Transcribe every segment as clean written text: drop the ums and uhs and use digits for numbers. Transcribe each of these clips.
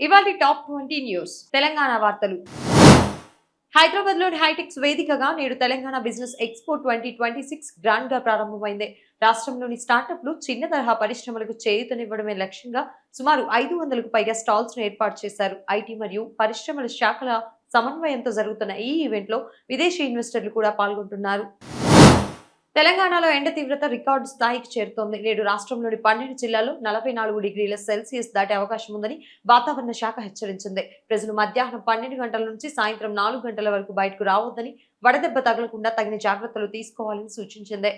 ఇవాల్టి top 20 news Telangana వార్తలు. హైదరాబాద్ లోని హైటెక్స్ వేదికగా నేడు తెలంగాణ బిజినెస్ ఎక్స్పో 2026 గ్రాండ్ గా ప్రారంభమైంది. రాష్ట్రంలోని స్టార్టప్లు, చిన్న తరహా పరిశ్రమలకు చేయూతనివ్వడమే లక్ష్యంగా సుమారు 500కు పైగా స్టాల్స్ ను ఏర్పాటు చేశారు. ఐటీ మరియు పరిశ్రమల శాఖల సమన్వయంతో జరుగుతున్న ఈ ఈవెంట్ లో విదేశీ ఇన్వెస్టర్లు కూడా పాల్గొంటున్నారు. తెలంగాణలో ఎండ తీవ్రత రికార్డు స్థాయికి చేరుతోంది. నేడు రాష్ట్రంలోని 12 జిల్లాల్లో 44 డిగ్రీల సెల్సియస్ దాటే అవకాశం ఉందని వాతావరణ శాఖ హెచ్చరించింది. ప్రజలు మధ్యాహ్నం 12 గంటల నుంచి సాయంత్రం 4 గంటల వరకు బయటకు రావద్దని, వడదెబ్బ తగలకుండా తగిన జాగ్రత్తలు తీసుకోవాలని సూచించింది.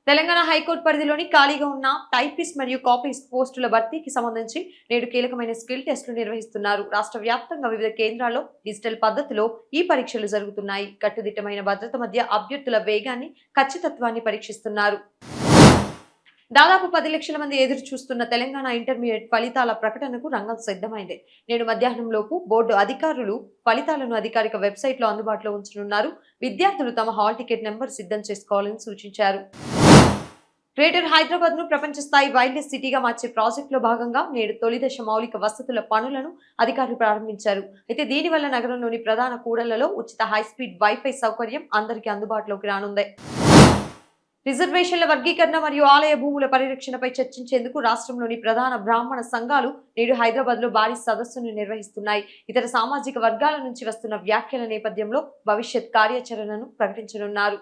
తెలంగాణ హైకోర్టు పరిధిలోని ఖాళీగా ఉన్న టైపిస్ట్ మరియు కాపీస్ట్ పోస్టుల భర్తీకి సంబంధించి నేడు కీలకమైన స్కిల్ టెస్టులు నిర్వహిస్తున్నారు. రాష్ట్ర వ్యాప్తంగా వివిధ కేంద్రాల్లో డిజిటల్ పద్ధతిలో ఈ పరీక్షలు జరుగుతున్నాయి. కట్టుదిట్టమైన భద్రత మధ్య అభ్యర్థుల వేగాన్ని, ఖచ్చితత్వాన్ని పరీక్షిస్తున్నారు. దాదాపు 10 లక్షల మంది ఎదురు చూస్తున్న తెలంగాణ ఇంటర్మీడియట్ ఫలితాల ప్రకటనకు రంగం సిద్ధమైంది. నేడు మధ్యాహ్నంలోపు బోర్డు అధికారులు ఫలితాలను అధికారిక వెబ్సైట్ లో అందుబాటులో ఉంచనున్నారు. విద్యార్థులు తమ హాల్ టికెట్ నెంబర్ సిద్ధం చేసుకోవాలని సూచించారు. గ్రేటర్ హైదరాబాద్ ను ప్రపంచ స్థాయి వైల్డ్నెస్ సిటీగా మార్చే ప్రాజెక్టులో భాగంగా నేడు తొలి దశ మౌలిక వసతుల పనులను అధికారులు ప్రారంభించారు. అయితే దీనివల్ల నగరంలోని ప్రధాన కూడళ్లలో ఉచిత హైస్పీడ్ వైఫై సౌకర్యం అందరికీ అందుబాటులోకి రానుంది. రిజర్వేషన్ల వర్గీకరణ మరియు ఆలయ భూముల పరిరక్షణపై చర్చించేందుకు రాష్ట్రంలోని ప్రధాన బ్రాహ్మణ సంఘాలు నేడు హైదరాబాద్ లో భారీ సదస్సును నిర్వహిస్తున్నాయి. ఇతర సామాజిక వర్గాల నుంచి వస్తున్న వ్యాఖ్యల నేపథ్యంలో భవిష్యత్ కార్యాచరణను ప్రకటించనున్నారు.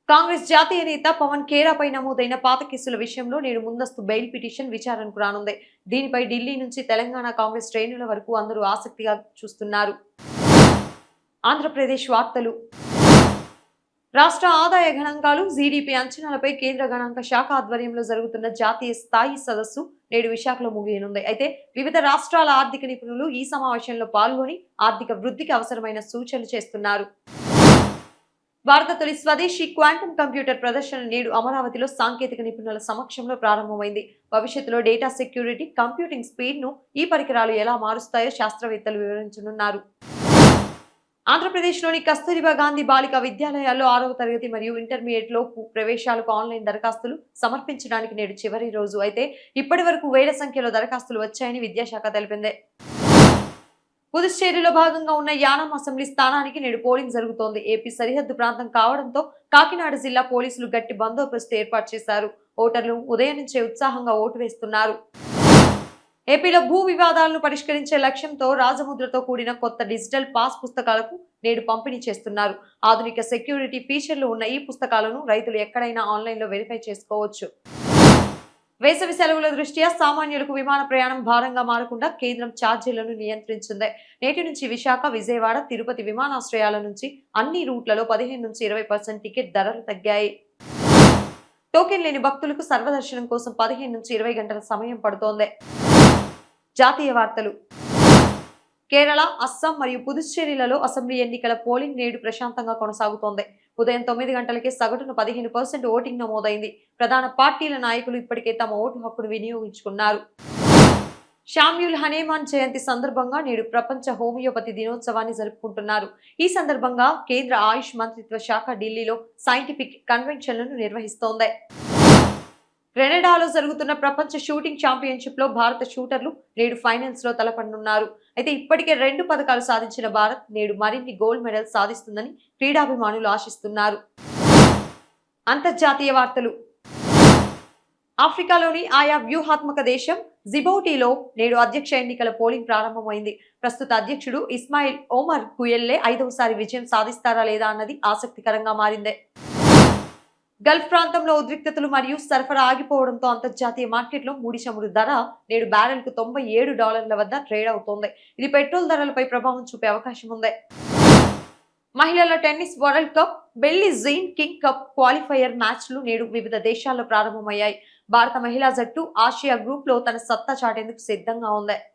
కాంగ్రెస్ జాతీయ నేత పవన్ ఖేరాపై నమోదైన పాత కేసుల విషయంలో నేడు ముందస్తు బెయిల్ పిటిషన్ విచారణకు రానుంది. దీనిపై ఢిల్లీ నుంచి తెలంగాణ కాంగ్రెస్ శ్రేణుల వరకు అందరూ ఆసక్తిగా చూస్తున్నారు. ఆంధ్రప్రదేశ్ వార్తలు. రాష్ట్ర ఆదాయ గణాంకాలు, జీడీపీ అంచనాలపై కేంద్ర గణాంక శాఖ ఆధ్వర్యంలో జరుగుతున్న జాతీయ స్థాయి సదస్సు నేడు విశాఖలో ముగియనుంది. అయితే వివిధ రాష్ట్రాల ఆర్థిక నిపుణులు ఈ సమావేశంలో పాల్గొని ఆర్థిక వృద్ధికి అవసరమైన సూచనలు చేస్తున్నారు. భారత తొలి స్వదేశీ క్వాంటమ్ కంప్యూటర్ ప్రదర్శన నేడు అమరావతిలో సాంకేతిక నిపుణుల సమక్షంలో ప్రారంభమైంది. భవిష్యత్తులో డేటా సెక్యూరిటీ, కంప్యూటింగ్ స్పీడ్ ను ఈ పరికరాలు ఎలా మారుస్తాయో శాస్త్రవేత్తలు వివరించనున్నారు. ఆంధ్రప్రదేశ్లోని కస్తూరిబా గాంధీ బాలికా విద్యాలయాల్లో 6వ తరగతి మరియు ఇంటర్మీడియట్ లో ప్రవేశాలకు ఆన్లైన్ దరఖాస్తులు సమర్పించడానికి నేడు చివరి రోజు. అయితే ఇప్పటి వరకు వేల సంఖ్యలో దరఖాస్తులు వచ్చాయని విద్యాశాఖ తెలిపింది. పుదుచ్చేరిలో భాగంగా ఉన్న యానాం అసెంబ్లీ స్థానానికి నేడు పోలింగ్ జరుగుతోంది. ఏపీ సరిహద్దు ప్రాంతం కావడంతో కాకినాడ జిల్లా పోలీసులు గట్టి బందోబస్తు ఏర్పాటు చేశారు. ఓటర్లు ఉదయం నుంచే ఉత్సాహంగా ఓటు వేస్తున్నారు. ఏపీలో భూ వివాదాలను పరిష్కరించే లక్ష్యంతో రాజముద్రతో కూడిన కొత్త డిజిటల్ పాస్ పుస్తకాలకు నేడు పంపిణీ చేస్తున్నారు. ఆధునిక సెక్యూరిటీ ఫీచర్లు ఉన్న ఈ పుస్తకాలను రైతులు ఎక్కడైనా ఆన్లైన్లో వెరిఫై చేసుకోవచ్చు. వేసవి సెలవుల దృష్ట్యా సామాన్యులకు విమాన ప్రయాణం భారంగా మారకుండా కేంద్రం ఛార్జీలను నియంత్రించింది. నేటి నుంచి విశాఖ, విజయవాడ, తిరుపతి విమానాశ్రయాల నుంచి అన్ని రూట్లలో 15 నుంచి 20% టికెట్ ధరలు తగ్గాయి. టోకెన్ లేని భక్తులకు సర్వదర్శనం కోసం 15 నుంచి 20 గంటల సమయం పడుతోంది. జాతీయ వార్తలు. కేరళ, అస్సాం మరియు పుదుచ్చేరిలలో అసెంబ్లీ ఎన్నికల పోలింగ్ నేడు ప్రశాంతంగా కొనసాగుతోంది. ఉదయం 9 గంటలకే సగటున 15% ఓటింగ్ నమోదైంది. ప్రధాన పార్టీల నాయకులు ఇప్పటికే తమ ఓటు హక్కును వినియోగించుకున్నారు. షామ్యూల్ హనేమాన్ జయంతి సందర్భంగా నేడు ప్రపంచ హోమియోపతి దినోత్సవాన్ని జరుపుకుంటున్నారు. ఈ సందర్భంగా కేంద్ర ఆయుష్ మంత్రిత్వ శాఖ ఢిల్లీలో సైంటిఫిక్ కన్వెన్షన్లను నిర్వహిస్తోంది. గ్రెనడాలో జరుగుతున్న ప్రపంచ షూటింగ్ ఛాంపియన్షిప్ లో భారత షూటర్లు నేడు ఫైనల్స్ లో తలపడనున్నారు. అయితే ఇప్పటికే 2 పథకాలు సాధించిన భారత్ నేడు మరిన్ని గోల్డ్ మెడల్స్ సాధిస్తుందని క్రీడాభిమానులు ఆశిస్తున్నారు. అంతర్జాతీయ వార్తలు. ఆఫ్రికాలోని ఆయా వ్యూహాత్మక దేశం జిబౌటీలో నేడు అధ్యక్ష ఎన్నికల పోలింగ్ ప్రారంభమైంది. ప్రస్తుత అధ్యక్షుడు ఇస్మాయిల్ ఓమర్ గుయెల్లే 5వసారి విజయం సాధిస్తారా లేదా అన్నది ఆసక్తికరంగా మారింది. గల్ఫ్ ప్రాంతంలో ఉద్రిక్తతలు మరియు సరఫరా ఆగిపోవడంతో అంతర్జాతీయ మార్కెట్లో ముడి చమురు ధర నేడు బ్యారెల్ కు $97 వద్ద ట్రేడ్ అవుతోంది. ఇది పెట్రోల్ ధరలపై ప్రభావం చూపే అవకాశం ఉంది. మహిళల tennis world cup belly Jean King cup qualifier మ్యాచ్లు నేడు వివిధ దేశాల్లో ప్రారంభమయ్యాయి. భారత మహిళా జట్టు ఆసియా గ్రూప్ లో తన సత్తా చాటేందుకు సిద్ధంగా ఉంది.